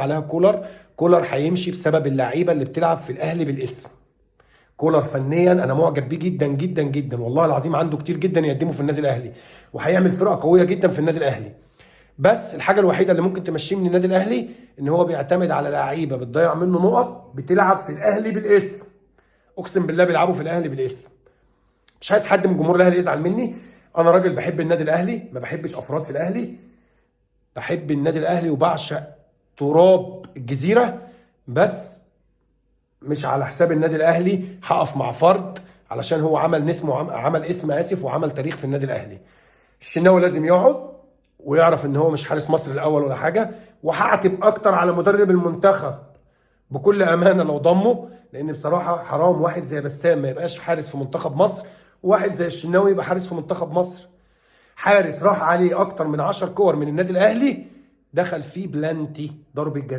عليها كولر. كولر هيمشي بسبب اللعيبه اللي بتلعب في الاهلي بالاسم. كولر فنيا انا معجب بيه جدا جدا جدا، والله العظيم عنده كتير جدا يقدمه في النادي الاهلي، وهيعمل فرقه قويه جدا في النادي الاهلي. بس الحاجه الوحيده اللي ممكن تمشيه من النادي الاهلي ان هو بيعتمد على لعيبه بتضيع منه نقط بتلعب في الاهلي بالاسم. اقسم بالله بيلعبوا في الاهلي بالاسم. مش عايز حد من جمهور الاهلي يزعل مني، انا راجل بحب النادي الاهلي، ما بحبش افراد في الاهلي. بحب النادي الاهلي وبعشق تراب الجزيره، بس مش على حساب النادي الاهلي هقف مع فرد علشان هو عمل اسم عمل اسم اسف وعمل تاريخ في النادي الاهلي. الشناوي لازم يقعد ويعرف ان هو مش حارس مصر الاول ولا حاجه، وهعتب اكتر على مدرب المنتخب بكل امانه لو ضمه، لان بصراحه حرام واحد زي بسام ما يبقاش حارس في منتخب مصر، وواحد زي الشناوي يبقى حارس في منتخب مصر. حارس راح عليه اكتر من 10 كور من النادي الاهلي دخل فيه بلانتي ضربة جزاء.